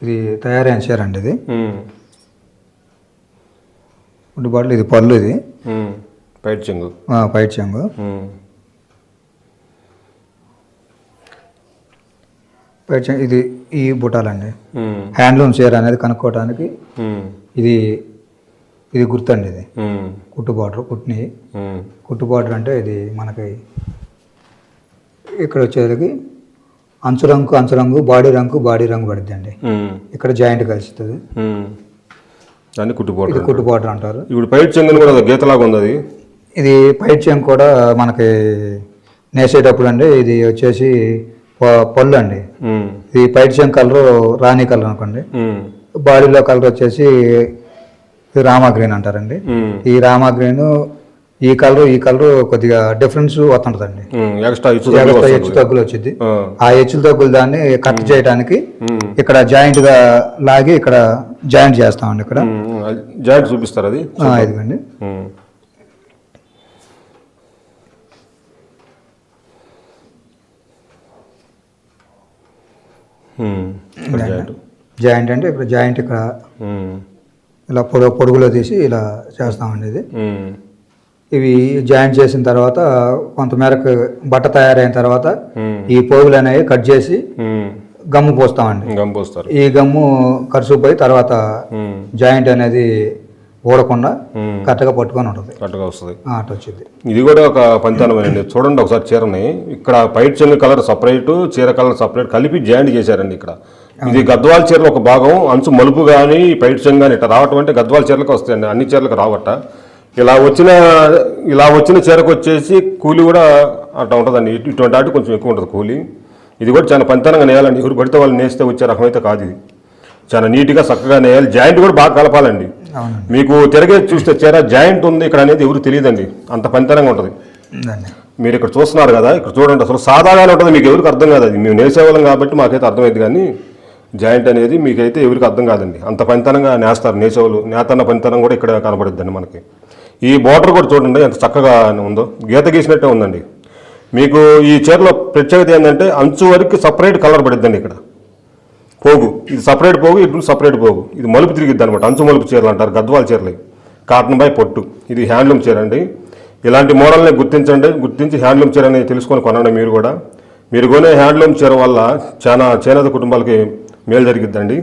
ఇది తయారైన చీర అండి. ఇది గుడ్డు బాటలు, ఇది పళ్ళు, ఇది పైట్ చెంగు. పైట్ చెంగు. పైట్ చెంగు ఇది ఈ బుటాలండి. హ్యాండ్లూమ్ చీర అనేది కనుక్కోవడానికి ఇది గుర్తండి. ఇది కుట్టు బార్డర్, కుట్టు బార్డర్ అంటే ఇది మనకి ఇక్కడ వచ్చేసరికి అంచు రంగు బాడీ రంగు పడుద్ది అండి. ఇక్కడ జాయింట్ కలుస్తుంది, దాన్ని కుట్టు బార్డర్ అంటారు. ఇప్పుడు పైట్ చెంగు కూడా గీతలాగా ఉంది. ఇది పైట్ చెంగు కూడా మనకి నేసేటప్పుడు అండి ఇది వచ్చేసి పళ్ళు అండి. ఇది పైట్ చెంగు కలర్ రాణి కలర్ అనుకోండి. బాడీలో కలర్ వచ్చేసి రామా గ్రీన్ అంటారండి. ఈ రామా గ్రీన్ ఈ కలర్ కొద్దిగా డిఫరెన్స్ వస్తుంటదండి. హెచ్చు తగ్గులు వచ్చింది. ఆ హెచ్చు తగ్గులు దాన్ని కట్ చేయడానికి ఇక్కడ జాయింట్ గా లాగి ఇక్కడ జాయింట్ చేస్తామండి. ఇక్కడ జాయింట్ చూపిస్తారు. అది ఇదిగండి. జాయింట్ అంటే ఇక్కడ జాయింట్ ఇక్కడ ఇలా పొడుగులో తీసి ఇలా చేస్తామండి. ఇది ఇవి జాయింట్ చేసిన తర్వాత కొంతమేరకు బట్ట తయారైన తర్వాత ఈ పోగులు అనేవి కట్ చేసి గమ్ము పోస్తామండి. ఈ గమ్ము ఖర్చు పోయి తర్వాత జాయింట్ అనేది ఊడకుండా కరెక్ట్గా పట్టుకొని ఉంటుంది, కరెక్ట్గా వస్తుంది. అటు వచ్చింది. ఇది కూడా ఒక పంచానమైనండి. చూడండి ఒకసారి చీరని ఇక్కడ పైట్ చెంగు కలర్ సపరేట్, చీర కలర్ సపరేట్ కలిపి జాయింట్ చేశారండి. ఇక్కడ ఇది గద్వాల్ చీరలు ఒక భాగం. అంచు మలుపు కానీ పైట్ చెంగు కానీ ఇట్లా రావటం అంటే గద్వాల్ చీరలకు వస్తాయండి, అన్ని చీరలకు రావట. ఇలా వచ్చిన చీరకు వచ్చేసి కూలి కూడా అట్లా ఉంటుందండి. ఇటువంటి వాటి కొంచెం ఎక్కువ ఉంటుంది కూలి. ఇది కూడా చాలా పంతనంగా నేయాలండి. ఎవరు పడితే వాళ్ళు నేస్తే వచ్చే రకం అయితే కాదు. ఇది చాలా నీట్గా చక్కగా నేయాలి. జాయింట్ కూడా బాగా కలపాలండి. మీకు తిరగే చూస్తే చీర జాయింట్ ఉంది ఇక్కడ అనేది ఎవరు తెలియదండి, అంత పంతనంగా ఉంటుంది. మీరు ఇక్కడ చూస్తున్నారు కదా, ఇక్కడ చూడండి అసలు సాదాగానే ఉంటుంది, మీకు ఎవరికి అర్థం కాదు. అది మేము నేసేవాళ్ళం కాబట్టి మాకైతే అర్థమైంది, కానీ జాయింట్ అనేది మీకైతే ఎవరికి అర్థం కాదండి. అంత పంతనంగా నేస్తారు నేసేవాళ్ళు. నేతన్న పంతనం కూడా ఇక్కడ కనపడుద్దండి మనకి. ఈ బార్డర్ కూడా చూడండి ఎంత చక్కగా ఉందో, గీత గీసినట్టే ఉందండి. మీకు ఈ చీరలో ప్రత్యేకత ఏంటంటే అంచు వరకు సపరేట్ కలర్ పడిద్దండి. ఇక్కడ పోగు, ఇది సపరేట్ పోగు, ఇటు సపరేట్ పోగు. ఇది మలుపు తిరిగిద్ది అనమాట. అంచు మలుపు చీరలు అంటారు గద్వాల చీరలు. కాటన్ బై పొట్టు. ఇది హ్యాండ్లూమ్ చీర అండి. ఇలాంటి మోడల్ని గుర్తించి హ్యాండ్లూమ్ చీర అనేది తెలుసుకొని కొనండి. మీరు కొనే హ్యాండ్లూమ్ చీర వల్ల చాలా చేనేత కుటుంబాలకి మేలు జరిగిద్దండి.